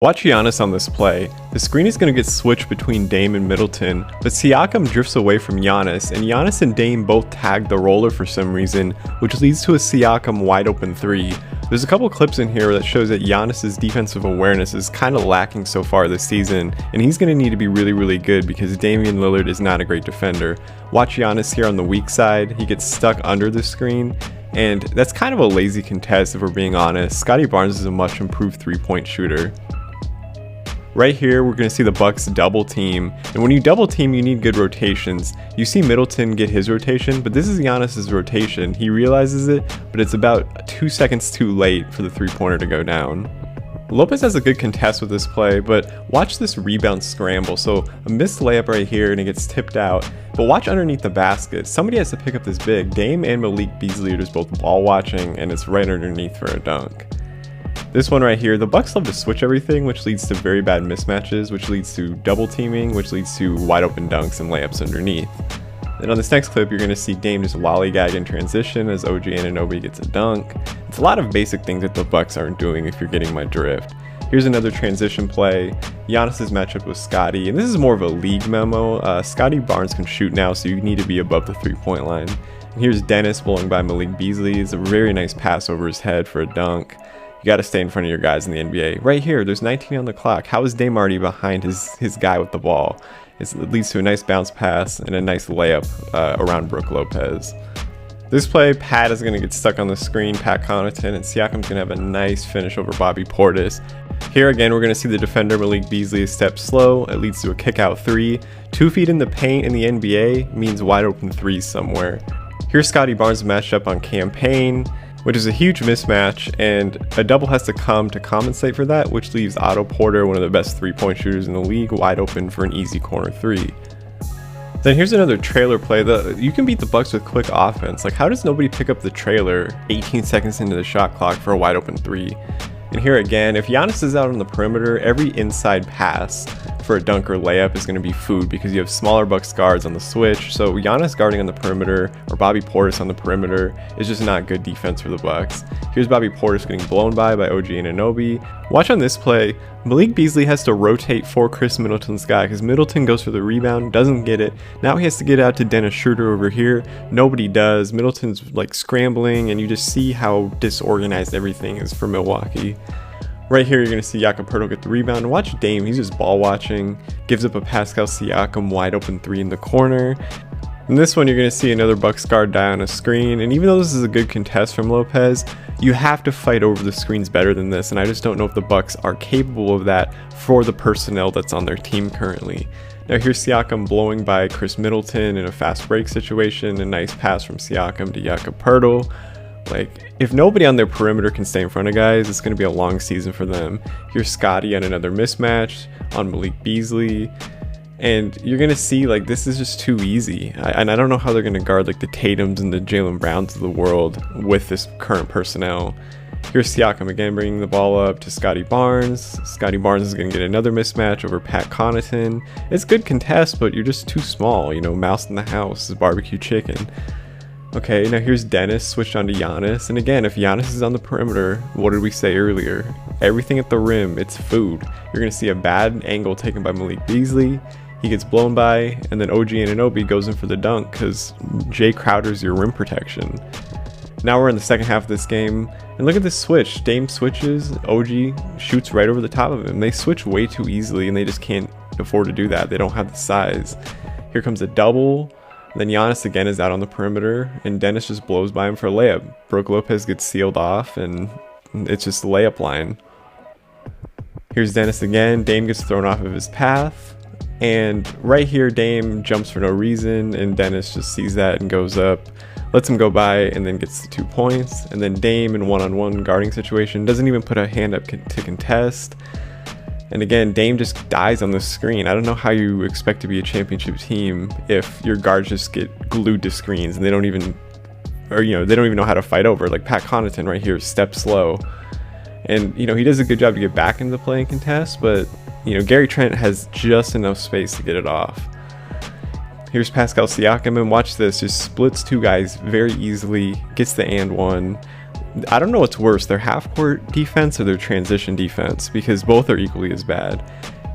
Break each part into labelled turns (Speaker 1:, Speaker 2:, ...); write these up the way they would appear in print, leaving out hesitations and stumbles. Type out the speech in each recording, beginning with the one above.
Speaker 1: Watch Giannis on this play. The screen is going to get switched between Dame and Middleton, but Siakam drifts away from Giannis, and Giannis and Dame both tag the roller for some reason, which leads to a Siakam wide open three. There's a couple clips in here that shows that Giannis's defensive awareness is kind of lacking so far this season, and he's going to need to be really good because Damian Lillard is not a great defender. Watch Giannis here on the weak side. He gets stuck under the screen, and that's kind of a lazy contest if we're being honest. Scottie Barnes is a much improved three-point shooter. Right here, we're going to see the Bucks double team, and when you double team, you need good rotations. You see Middleton get his rotation, but this is Giannis's rotation. He realizes it, but it's about 2 seconds too late for the three-pointer to go down. Lopez has a good contest with this play, but watch this rebound scramble. So a missed layup right here, and it gets tipped out. But watch underneath the basket. Somebody has to pick up this big. Dame and Malik Beasley are just both ball watching, and it's right underneath for a dunk. This one right here, the Bucks love to switch everything, which leads to very bad mismatches, which leads to double teaming, which leads to wide open dunks and layups underneath. Then on this next clip, you're going to see Dame just lollygag in transition as OG Anunoby gets a dunk. It's a lot of basic things that the Bucks aren't doing if you're getting my drift. Here's another transition play. Giannis's matchup with Scottie, and this is more of a league memo. Scottie Barnes can shoot now, so you need to be above the three-point line. And here's Dennis blowing by Malik Beasley. It's a very nice pass over his head for a dunk. You got to stay in front of your guys in the NBA. Right here, there's 19 on the clock. How is Dame already behind his guy with the ball? It leads to a nice bounce pass and a nice layup around Brook Lopez. This play, Pat is going to get stuck on the screen, Pat Connaughton, and Siakam's going to have a nice finish over Bobby Portis. Here again, we're going to see the defender Malik Beasley step slow. It leads to a kick out three. 2 feet in the paint in the NBA means wide open threes somewhere. Here's Scottie Barnes matched up on Campaign, which is a huge mismatch, and a double has to come to compensate for that, which leaves Otto Porter, one of the best three-point shooters in the league, wide open for an easy corner three. Then here's another trailer play. You can beat the Bucks with quick offense. Like, how does nobody pick up the trailer 18 seconds into the shot clock for a wide open three? And here again, if Giannis is out on the perimeter, every inside pass for a dunk or layup is going to be food because you have smaller Bucks guards on the switch. So Giannis guarding on the perimeter or Bobby Portis on the perimeter is just not good defense for the Bucks. Here's Bobby Portis getting blown by OG Anunoby. Watch on this play, Malik Beasley has to rotate for Chris Middleton's guy because Middleton goes for the rebound, doesn't get it. Now he has to get out to Dennis Schroeder over here. Nobody does. Middleton's like scrambling, and you just see how disorganized everything is for Milwaukee. Right here, you're going to see Jakob Poeltl get the rebound. Watch Dame, he's just ball watching, gives up a Pascal Siakam wide open three in the corner. In this one, you're going to see another Bucks guard die on a screen, and even though this is a good contest from Lopez, you have to fight over the screens better than this, and I just don't know if the Bucks are capable of that for the personnel that's on their team currently. Now here's Siakam blowing by Chris Middleton in a fast break situation, a nice pass from Siakam to Jakob Poeltl. Like, if nobody on their perimeter can stay in front of guys, it's going to be a long season for them. Here's Scottie on another mismatch on Malik Beasley. And you're going to see, like, this is just too easy. And I don't know how they're going to guard, like, the Tatums and the Jaylen Browns of the world with this current personnel. Here's Siakam again bringing the ball up to Scottie Barnes. Scottie Barnes is going to get another mismatch over Pat Connaughton. It's good contest, but you're just too small. You know, mouse in the house is barbecue chicken. Okay, now here's Dennis switched on to Giannis, and again, if Giannis is on the perimeter, what did we say earlier? Everything at the rim, it's food. You're going to see a bad angle taken by Malik Beasley. He gets blown by, and then OG Anunoby goes in for the dunk because Jay Crowder's your rim protection. Now we're in the second half of this game, and look at this switch. Dame switches, OG shoots right over the top of him. They switch way too easily, and they just can't afford to do that. They don't have the size. Here comes a double. Then Giannis again is out on the perimeter, and Dennis just blows by him for a layup. Brook Lopez gets sealed off, and it's just the layup line. Here's Dennis again. Dame gets thrown off of his path, and right here Dame jumps for no reason, and Dennis just sees that and goes up, lets him go by, and then gets the 2 points. And then Dame in one-on-one guarding situation doesn't even put a hand up to contest. And again, Dame just dies on the screen. I don't know how you expect to be a championship team if your guards just get glued to screens and they don't even know how to fight over. Like Pat Connaughton right here, step slow. And, you know, he does a good job to get back into the play and contest, but, you know, Gary Trent has just enough space to get it off. Here's Pascal Siakam, and watch this, just splits two guys very easily, gets the and one. I don't know what's worse, their half-court defense or their transition defense, because both are equally as bad.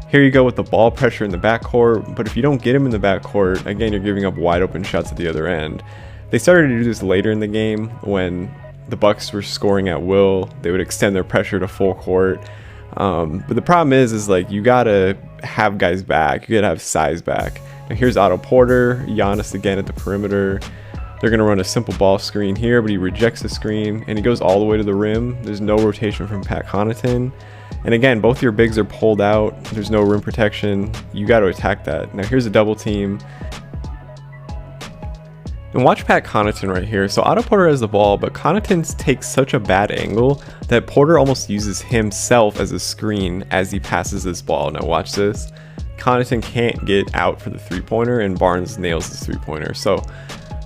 Speaker 1: Here you go with the ball pressure in the backcourt, but if you don't get him in the backcourt, again, you're giving up wide open shots at the other end. They started to do this later in the game when the Bucks were scoring at will. They would extend their pressure to full court. But the problem is like you gotta have guys back. You gotta have size back. Now here's Otto Porter, Giannis again at the perimeter. They're gonna run a simple ball screen here, but he rejects the screen and he goes all the way to the rim. There's no rotation from Pat Connaughton. And again, both your bigs are pulled out. There's no rim protection. You got to attack that. Now here's a double team. And watch Pat Connaughton right here. So Otto Porter has the ball, but Connaughton takes such a bad angle that Porter almost uses himself as a screen as he passes this ball. Now watch this. Connaughton can't get out for the three-pointer and Barnes nails the three-pointer. So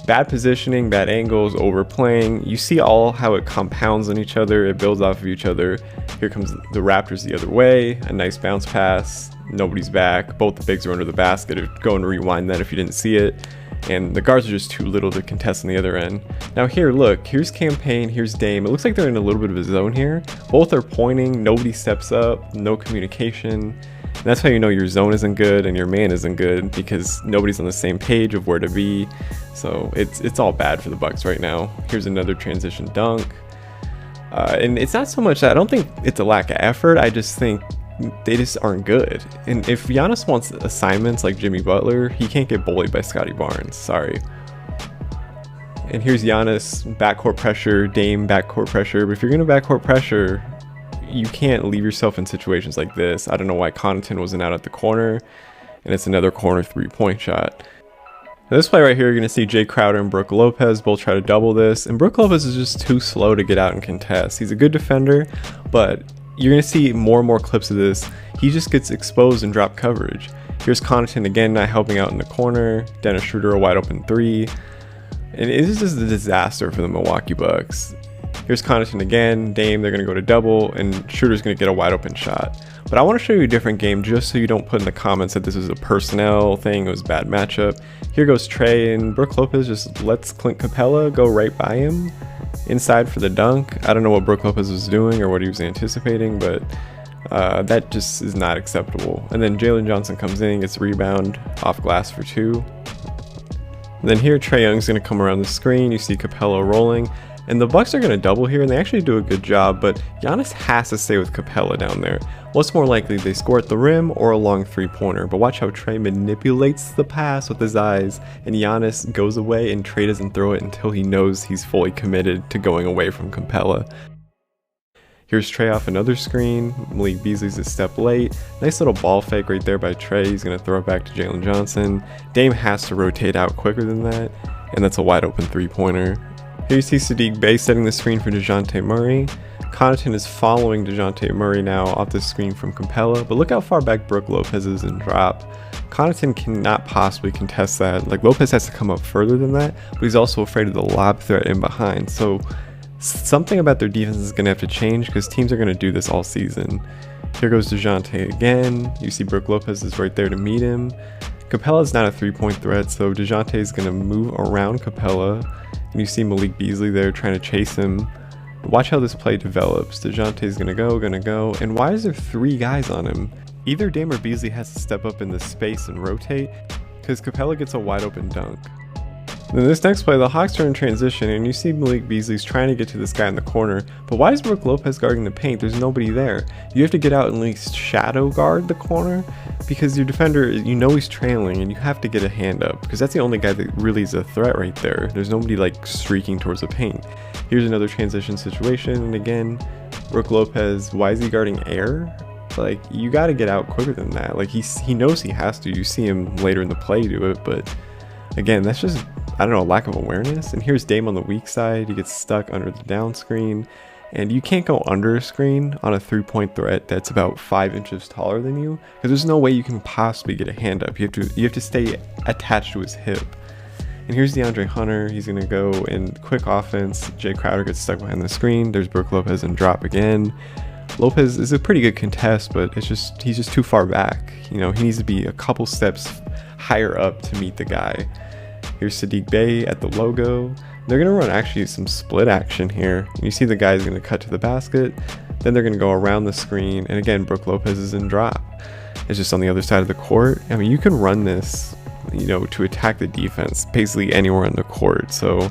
Speaker 1: bad positioning, bad angles, overplaying. You see all how it compounds on each other. It builds off of each other. Here comes the Raptors the other way. A nice bounce pass. Nobody's back. Both the bigs are under the basket. Go and rewind that if you didn't see it. And the guards are just too little to contest on the other end. Now here, look, here's Campaign, here's Dame. It looks like they're in a little bit of a zone here. Both are pointing, nobody steps up, no communication. And that's how you know your zone isn't good and your man isn't good, because nobody's on the same page of where to be. So it's all bad for the Bucks right now. Here's another transition dunk. And it's not so much, I don't think it's a lack of effort, I just think they just aren't good. And if Giannis wants assignments like Jimmy Butler, he can't get bullied by Scotty Barnes, sorry. And here's Giannis, backcourt pressure, Dame backcourt pressure. But if you're gonna backcourt pressure, you can't leave yourself in situations like this. I don't know why Connaughton wasn't out at the corner, and it's another corner three-point shot. Now this play right here, you're gonna see Jay Crowder and Brook Lopez both try to double this, and Brook Lopez is just too slow to get out and contest. He's a good defender, but you're going to see more and more clips of this. He just gets exposed and drop coverage. Here's Connaughton again, not helping out in the corner. Dennis Schroeder, a wide open three. And it is just a disaster for the Milwaukee Bucks. Here's Connaughton again. Dame, they're going to go to double, and Schroeder's going to get a wide open shot. But I want to show you a different game just so you don't put in the comments that this is a personnel thing, it was a bad matchup. Here goes Trey, and Brook Lopez just lets Clint Capella go right by him. Inside for the dunk. I don't know what Brook Lopez was doing or what he was anticipating, but that just is not acceptable. And then Jalen Johnson comes in, gets a rebound off glass for two. And then here Trae Young's going to come around the screen. You see Capella rolling. And the Bucks are going to double here, and they actually do a good job, but Giannis has to stay with Capella down there. What's more likely, they score at the rim or a long three-pointer, but watch how Trae manipulates the pass with his eyes, and Giannis goes away and Trae doesn't throw it until he knows he's fully committed to going away from Capella. Here's Trae off another screen. Malik Beasley's a step late. Nice little ball fake right there by Trae. He's going to throw it back to Jalen Johnson. Dame has to rotate out quicker than that, and that's a wide open three-pointer. Here you see Saddiq Bey setting the screen for DeJounte Murray. Connaughton is following DeJounte Murray now off the screen from Capella, but look how far back Brook Lopez is in drop. Connaughton cannot possibly contest that. Like, Lopez has to come up further than that, but he's also afraid of the lob threat in behind. So something about their defense is going to have to change, because teams are going to do this all season. Here goes DeJounte again. You see Brook Lopez is right there to meet him. Capella's not a three-point threat, so DeJounte is going to move around Capella. And you see Malik Beasley there trying to chase him. Watch how this play develops. DeJounte's gonna go. And why is there three guys on him? Either Dame or Beasley has to step up in the space and rotate, because Capella gets a wide open dunk. Then this next play, the Hawks are in transition, and you see Malik Beasley's trying to get to this guy in the corner. But why is Brook Lopez guarding the paint? There's nobody there. You have to get out and at least shadow guard the corner, because your defender, you know he's trailing, and you have to get a hand up, because that's the only guy that really is a threat right there. There's nobody like streaking towards the paint. Here's another transition situation, and again, Brook Lopez, why is he guarding air? Like, you got to get out quicker than that. Like, he knows he has to. You see him later in the play do it, but again, that's just, I don't know, a lack of awareness. And here's Dame on the weak side. He gets stuck under the down screen, and you can't go under a screen on a three-point threat that's about 5 inches taller than you, because there's no way you can possibly get a hand up. You have to stay attached to his hip. And here's DeAndre Hunter. He's going to go in quick offense. Jay Crowder gets stuck behind the screen. There's Brook Lopez and drop again. Lopez is a pretty good contest, but he's just too far back. You know, he needs to be a couple steps higher up to meet the guy. Here's Saddiq Bey at the logo. They're going to run actually some split action here. You see the guy's going to cut to the basket, then they're going to go around the screen, and again, Brook Lopez is in drop. It's just on the other side of the court. I mean, you can run this, you know, to attack the defense basically anywhere on the court. So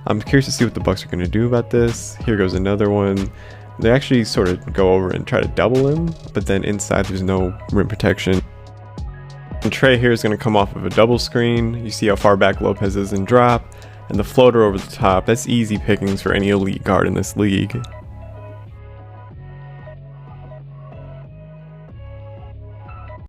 Speaker 1: I'm curious to see what the Bucks are going to do about this. Here goes another one. They actually sort of go over and try to double him, but then inside there's no rim protection. And Trey here is going to come off of a double screen. You see how far back Lopez is in drop, and the floater over the top. That's easy pickings for any elite guard in this league.